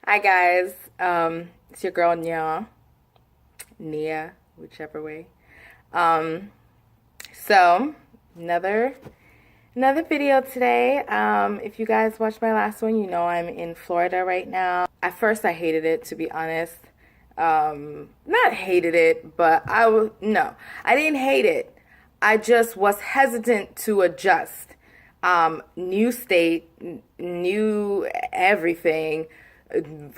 Hi guys, it's your girl Nia, whichever way. Um, so another another video today. If you guys watched my last one, you know I'm in Florida right now. At first, I hated it, to be honest. Not hated it, but I didn't hate it. I just was hesitant to adjust. New state, new everything,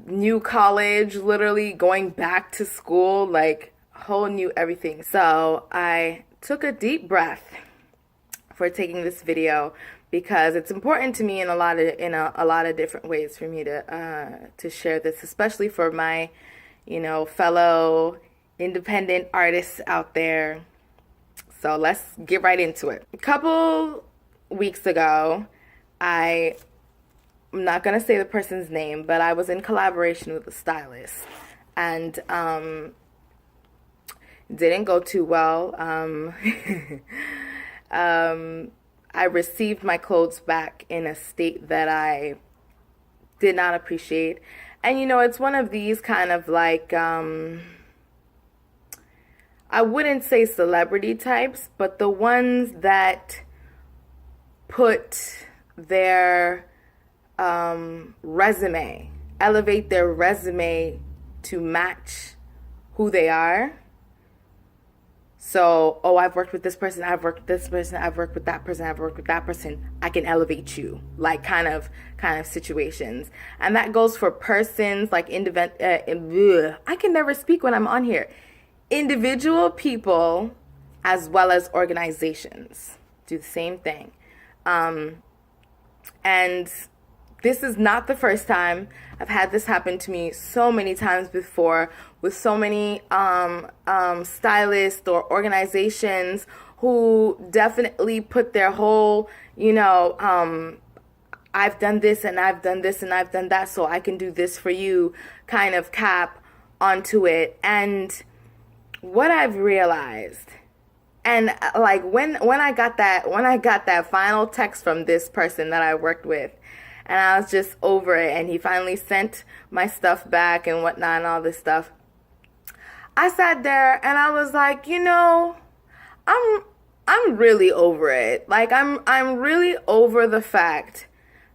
new college, literally going back to school, like whole new everything. So I took a deep breath for taking this video because it's important to me in a lot of different ways for me to share this, especially for my, fellow independent artists out there. So let's get right into it. A couple weeks ago, I'm not gonna say the person's name, but I was in collaboration with a stylist, and didn't go too well. I received my clothes back in a state that I did not appreciate, and it's one of these kind of like I wouldn't say celebrity types, but the ones that put their resume, elevate their resume to match who they are. So, oh, I've worked with this person, I've worked with this person, I've worked with that person, I've worked with that person. I can elevate you, like kind of situations, and that goes for persons like I can never speak when I'm on here. Individual people as well as organizations do the same thing. And this is not the first time. I've had this happen to me so many times before with so many stylists or organizations who definitely put their whole, I've done this and I've done this and I've done that, so I can do this for you kind of cap onto it. And what I've realized, and like when I got that final text from this person that I worked with, and I was just over it, and he finally sent my stuff back and whatnot and all this stuff, I sat there and I was like, I'm really over it. Like I'm really over the fact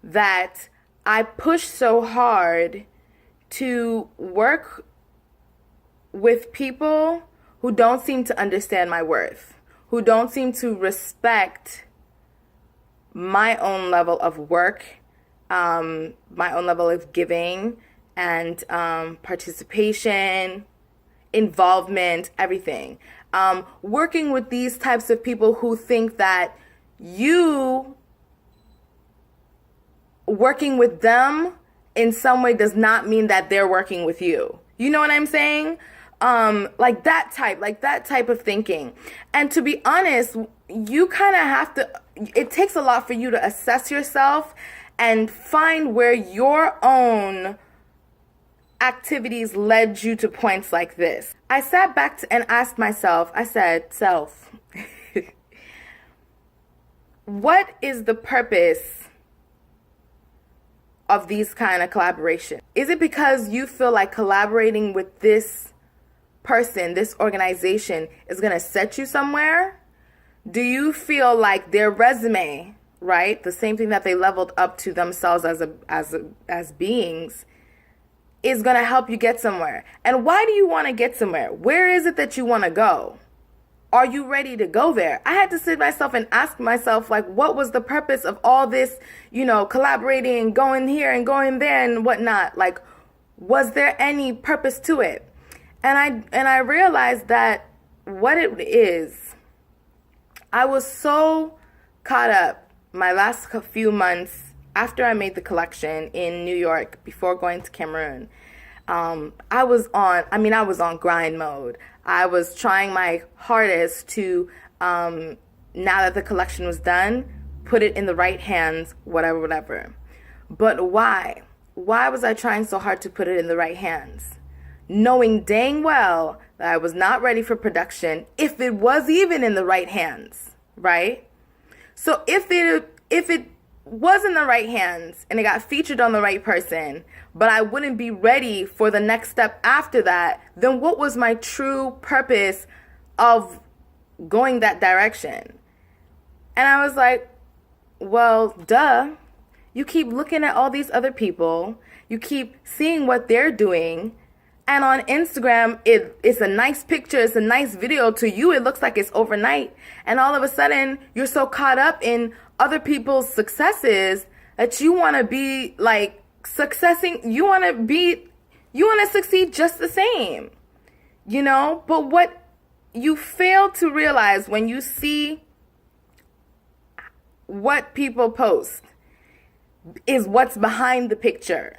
that I pushed so hard to work with people who don't seem to understand my worth, who don't seem to respect my own level of work, my own level of giving and participation, involvement, everything. Working with these types of people who think that you working with them in some way does not mean that they're working with you. You know what I'm saying? Like that type of thinking. And to be honest, you kind of have to, it takes a lot for you to assess yourself and find where your own activities led you to points like this. I sat back and asked myself, I said, self, what is the purpose of these kind of collaboration? Is it because you feel like collaborating with this person, this organization is going to set you somewhere? Do you feel like their resume, right, the same thing that they leveled up to themselves as beings, is going to help you get somewhere? And why do you want to get somewhere? Where is it that you want to go? Are you ready to go there? I had to sit myself and ask myself, like, what was the purpose of all this, collaborating and going here and going there and whatnot? Like, was there any purpose to it? And I realized that what it is, I was so caught up my last few months after I made the collection in New York before going to Cameroon. I was on grind mode. I was trying my hardest to, now that the collection was done, put it in the right hands, whatever. But why? Why was I trying so hard to put it in the right hands? Knowing dang well that I was not ready for production, if it was even in the right hands, right? So if it was in the right hands and it got featured on the right person, but I wouldn't be ready for the next step after that, then what was my true purpose of going that direction? And I was like, well, duh. You keep looking at all these other people. You keep seeing what they're doing. And on Instagram, it's a nice picture. It's a nice video. To you, it looks like it's overnight. And all of a sudden, you're so caught up in other people's successes that you want to be like successing. You want to succeed just the same, you know? But what you fail to realize when you see what people post is what's behind the picture,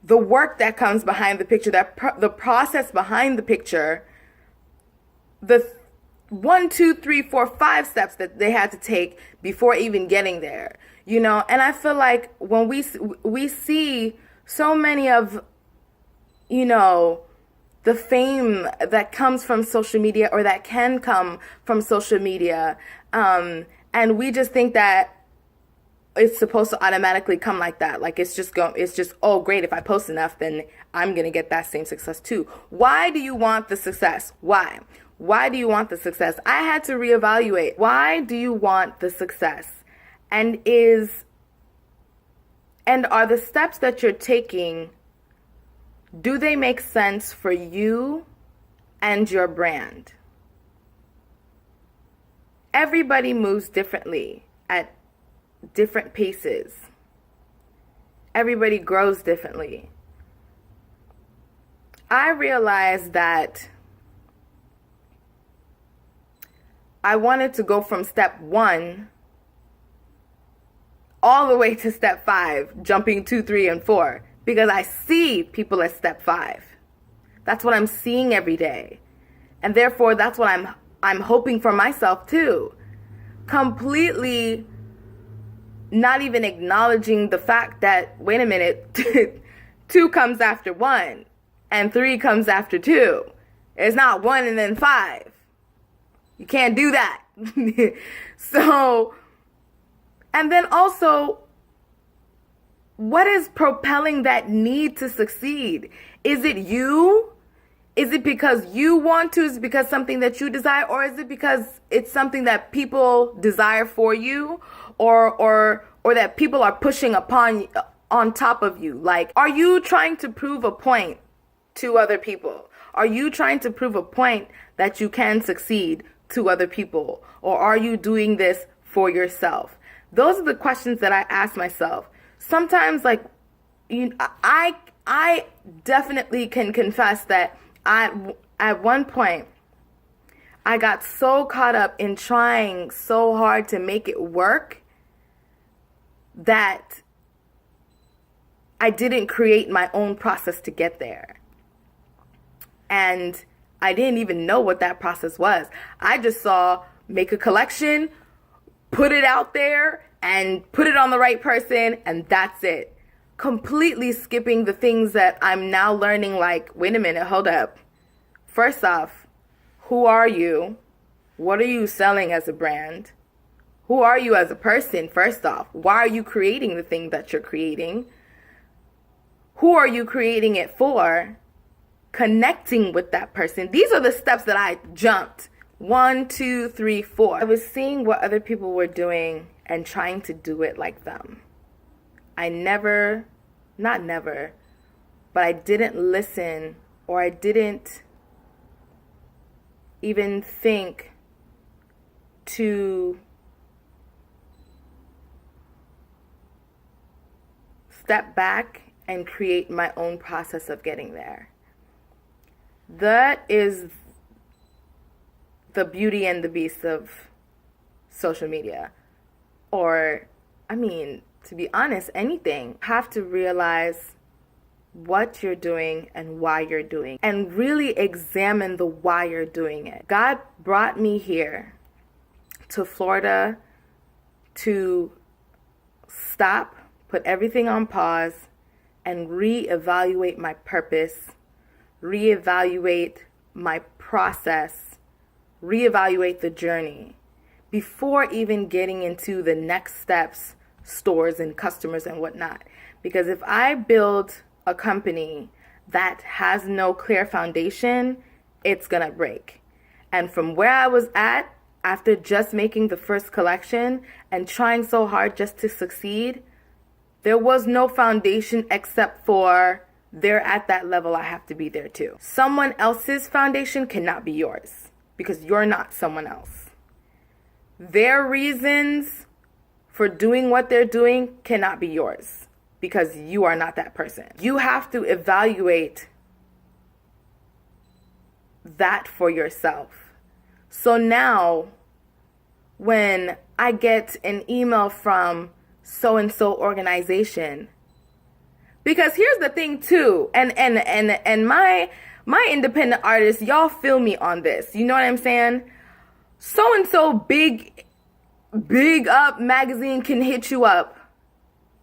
the work that comes behind the picture, the process behind the picture, the 1, 2, 3, 4, 5 steps that they had to take before even getting there, you know. And I feel like when we see so many of, you know, the fame that comes from social media, or that can come from social media, and we just think that it's supposed to automatically come like that. Like it's just, oh great, if I post enough, then I'm going to get that same success too. Why do you want the success? Why? Why do you want the success? I had to reevaluate. Why do you want the success? And are the steps that you're taking, do they make sense for you and your brand? Everybody moves differently at different paces. Everybody grows differently. I realized that I wanted to go from step 1 all the way to step 5, jumping 2, 3, and 4, because I see people at step 5. That's what I'm seeing every day. And therefore, that's what I'm hoping for myself too. Completely not even acknowledging the fact that, wait a minute, 2 comes after 1 and 3 comes after 2. It's not 1 and then 5. You can't do that. So, and then also, what is propelling that need to succeed? Is it you? Is it because you want to? Is it because something that you desire? Or is it because it's something that people desire for you? Or that people are pushing on top of you? Like, are you trying to prove a point to other people? Are you trying to prove a point that you can succeed to other people? Or are you doing this for yourself? Those are the questions that I ask myself. Sometimes, like, I definitely can confess that at one point, I got so caught up in trying so hard to make it work that I didn't create my own process to get there. And I didn't even know what that process was. I just saw make a collection, put it out there, and put it on the right person, and that's it. Completely skipping the things that I'm now learning, like, wait a minute, hold up. First off, who are you? What are you selling as a brand? Who are you as a person, first off? Why are you creating the thing that you're creating? Who are you creating it for? Connecting with that person. These are the steps that I jumped. 1, 2, 3, 4. I was seeing what other people were doing and trying to do it like them. I didn't listen, or I didn't even think to step back and create my own process of getting there. That is the beauty and the beast of social media. Or, I mean, to be honest, anything. You have to realize what you're doing and why you're doing, and really examine the why you're doing it. God brought me here to Florida to stop, put everything on pause, and reevaluate my purpose, reevaluate my process, reevaluate the journey before even getting into the next steps stores and customers and whatnot. Because if I build a company that has no clear foundation, it's gonna break. And from where I was at, after just making the first collection and trying so hard just to succeed, there was no foundation except for they're at that level, I have to be there too. Someone else's foundation cannot be yours because you're not someone else. Their reasons for doing what they're doing cannot be yours because you are not that person. You have to evaluate that for yourself. So now when I get an email from so-and-so organization, because here's the thing too, and my independent artists, y'all feel me on this. You know what I'm saying? So-and-so big up magazine can hit you up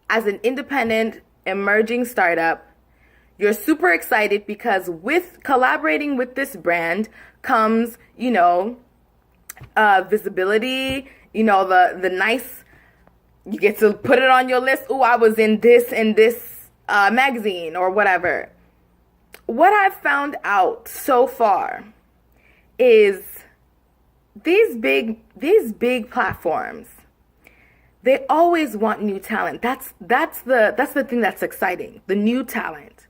as an independent emerging startup. You're super excited because with collaborating with this brand comes, visibility, the nice, you get to put it on your list. Oh, I was in this magazine or whatever. What I've found out so far is these big platforms, they always want new talent. That's the thing that's exciting, the new talent.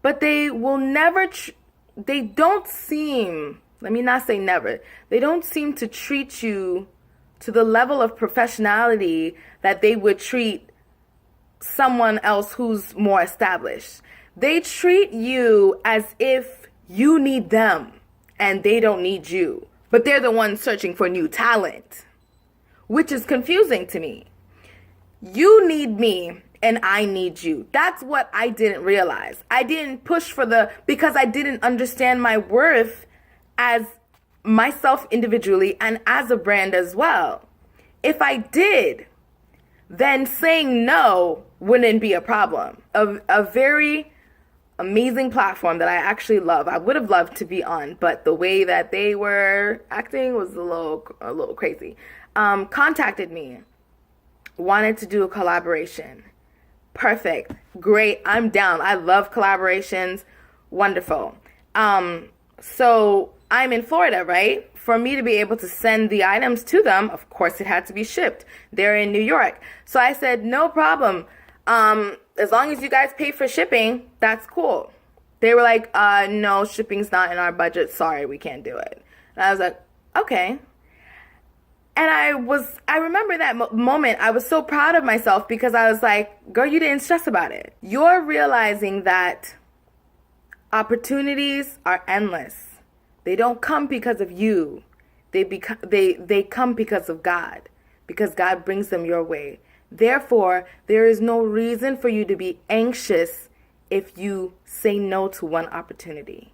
But they will never, they don't seem, let me not say never, they don't seem to treat you to the level of professionality that they would treat someone else who's more established. They treat you as if you need them and they don't need you, but they're the ones searching for new talent, which is confusing to me. You need me and I need you. That's what I didn't realize. I didn't push because I didn't understand my worth as myself individually and as a brand as well. If I did, then saying no wouldn't be a problem. A very amazing platform that I actually love. I would have loved to be on, but the way that they were acting was a little crazy. Contacted me, wanted to do a collaboration. Perfect, great, I'm down. I love collaborations, wonderful. So I'm in Florida, right? For me to be able to send the items to them, of course it had to be shipped. They're in New York. So I said, no problem. As long as you guys pay for shipping, that's cool. They were like, no, shipping's not in our budget. Sorry, we can't do it. And I was like, okay. And I remember that moment. I was so proud of myself because I was like, girl, you didn't stress about it. You're realizing that opportunities are endless. They don't come because of you. They come because of God, because God brings them your way. Therefore, there is no reason for you to be anxious if you say no to one opportunity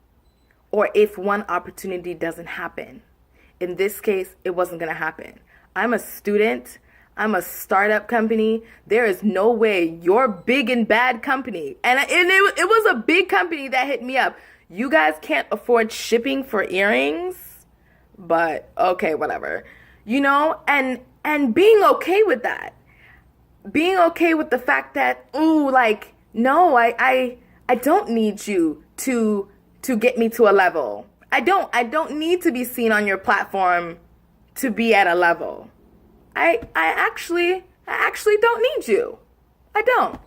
or if one opportunity doesn't happen. In this case, it wasn't going to happen. I'm a student. I'm a startup company. There is no way your big and bad company, and it was a big company that hit me up. You guys can't afford shipping for earrings, but okay, whatever. And being okay with that. Being okay with the fact that, no, I don't need you to get me to a level. I don't need to be seen on your platform to be at a level. I actually don't need you. I don't.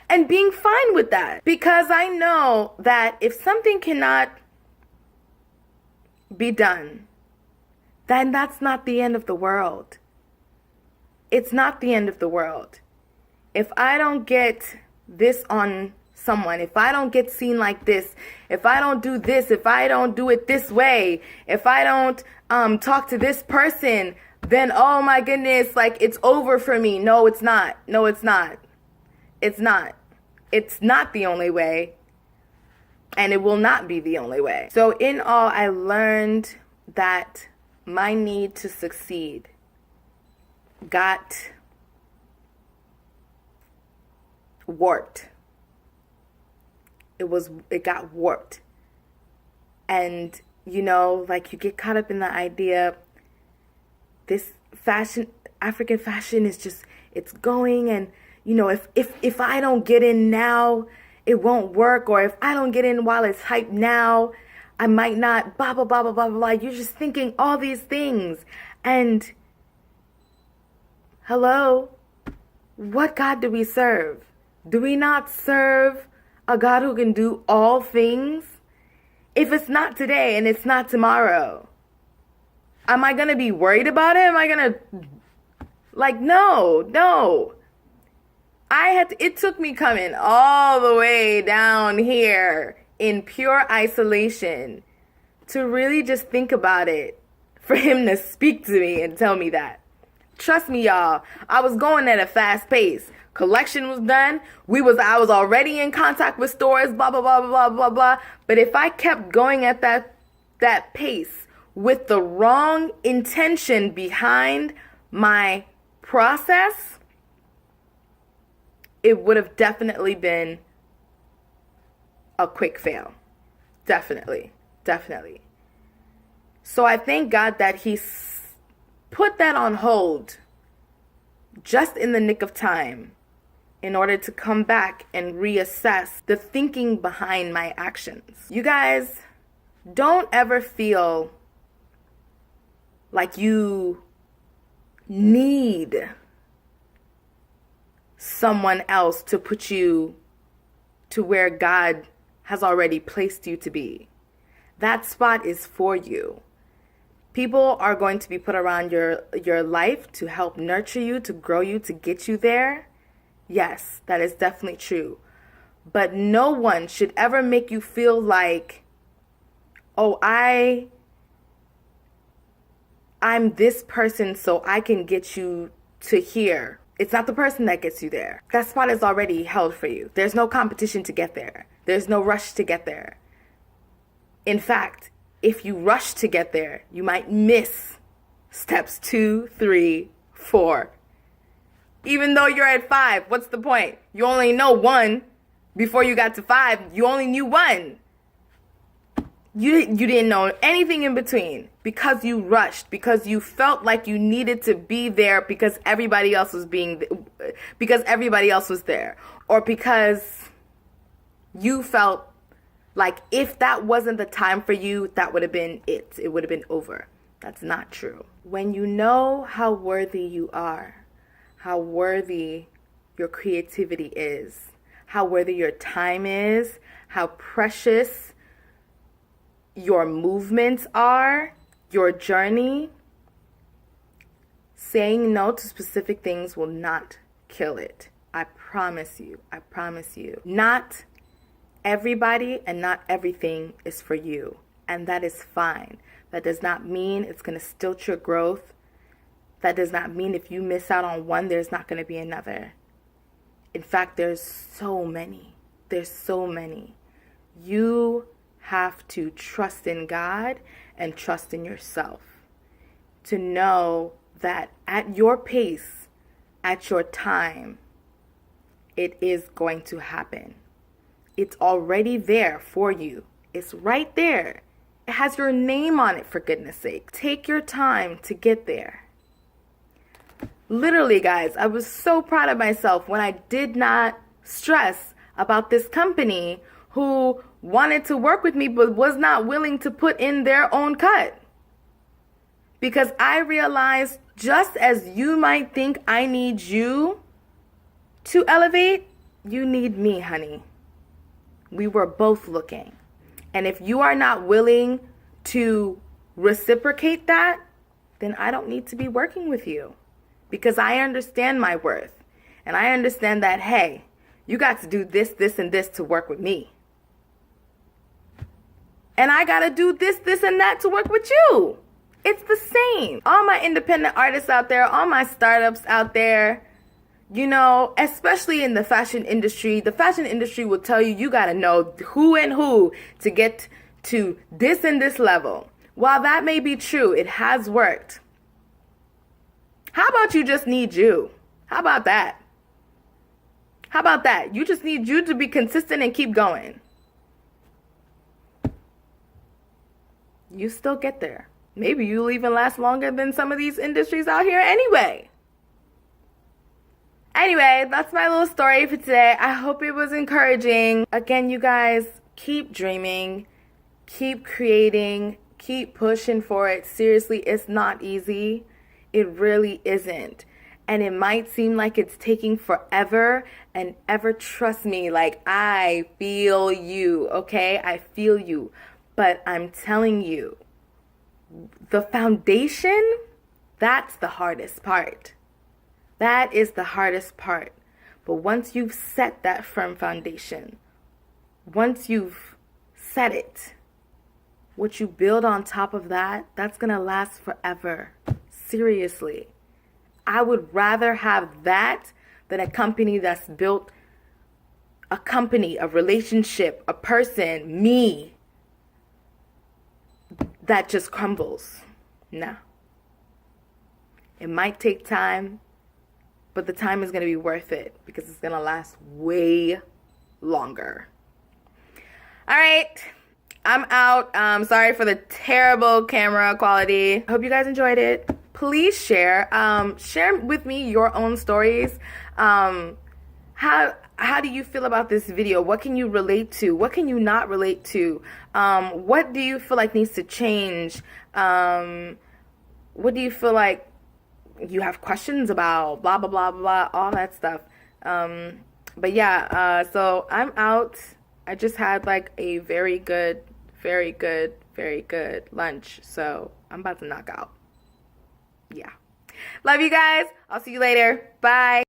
And being fine with that, because I know that if something cannot be done, then that's not the end of the world. It's not the end of the world. If I don't get this on someone, if I don't get seen like this, if I don't do this, if I don't do it this way, if I don't talk to this person, then oh my goodness, it's over for me. No, it's not. No, it's not. It's not. It's not the only way, and it will not be the only way. So in all, I learned that my need to succeed got warped. It got warped. And, you get caught up in the idea, this fashion, African fashion is it's going, and if I don't get in now, it won't work, or if I don't get in while it's hype now, I might not, blah, blah, blah, blah, blah, blah. You're just thinking all these things. And hello, what God do we serve? Do we not serve a God who can do all things? If it's not today and it's not tomorrow, am I going to be worried about it? Am I going to, no. It took me coming all the way down here in pure isolation to really just think about it, for him to speak to me and tell me that. Trust me, y'all, I was going at a fast pace. Collection was done. I was already in contact with stores, blah, blah, blah, blah, blah, blah. But if I kept going at that pace with the wrong intention behind my process, it would have definitely been a quick fail. Definitely. So I thank God that he put that on hold just in the nick of time in order to come back and reassess the thinking behind my actions. You guys, don't ever feel like you need someone else to put you to where God has already placed you to be. That spot is for you. People are going to be put around your life to help nurture you, to grow you, to get you there. Yes, that is definitely true. But no one should ever make you feel like, oh, I'm this person so I can get you to here. It's not the person that gets you there. That spot is already held for you. There's no competition to get there. There's no rush to get there. In fact, if you rush to get there, you might miss steps 2, 3, 4. Even though you're at 5, what's the point? You only know 1 before you got to 5. You only knew 1. You didn't know anything in between because you rushed, because you felt like you needed to be there because everybody else was there, or because you felt like if that wasn't the time for you, that would have been it. It would have been over. That's not true. When you know how worthy you are, how worthy your creativity is, how worthy your time is, how precious your movements are, your journey, saying no to specific things will not kill it. I promise you. Not everybody and not everything is for you, and that is fine. That does not mean it's going to stilt your growth. That does not mean if you miss out on one, there's not going to be another. In fact, there's so many. You have to trust in God and trust in yourself to know that at your pace, at your time, it is going to happen. It's already there for you. It's right there. It has your name on it, for goodness sake. Take your time to get there. Literally, guys, I was so proud of myself when I did not stress about this company who wanted to work with me but was not willing to put in their own cut. Because I realized, just as you might think I need you to elevate, you need me, honey. We were both looking. And if you are not willing to reciprocate that, then I don't need to be working with you. Because I understand my worth. And I understand that, hey, you got to do this, this, and this to work with me. And I got to do this, this, and that to work with you. It's the same. All my independent artists out there, all my startups out there, especially in the fashion industry will tell you, you got to know who and who to get to this and this level. While that may be true, it has worked. How about you just need you? How about that? You just need you to be consistent and keep going. You still get there. Maybe you'll even last longer than some of these industries out here anyway. Anyway, that's my little story for today. I hope it was encouraging. Again, you guys, keep dreaming, keep creating, keep pushing for it. Seriously, it's not easy. It really isn't. And it might seem like it's taking forever and ever. Trust me, like, I feel you, okay? I feel you. But I'm telling you, the foundation, that's the hardest part. That is the hardest part. But once you've set that firm foundation, once you've set it, what you build on top of that, that's going to last forever. Seriously. I would rather have that than a company that's built, a company, a relationship, a person, me, that just crumbles. No. It might take time, but the time is going to be worth it because it's going to last way longer. All right. I'm out. Sorry for the terrible camera quality. Hope you guys enjoyed it. Please share. Share with me your own stories. How do you feel about this video? What can you relate to? What can you not relate to? What do you feel like needs to change? What do you feel like you have questions about? Blah, blah, blah, blah, all that stuff. But yeah, so I'm out. I just had like a very good lunch. So I'm about to knock out. Yeah. Love you guys. I'll see you later. Bye.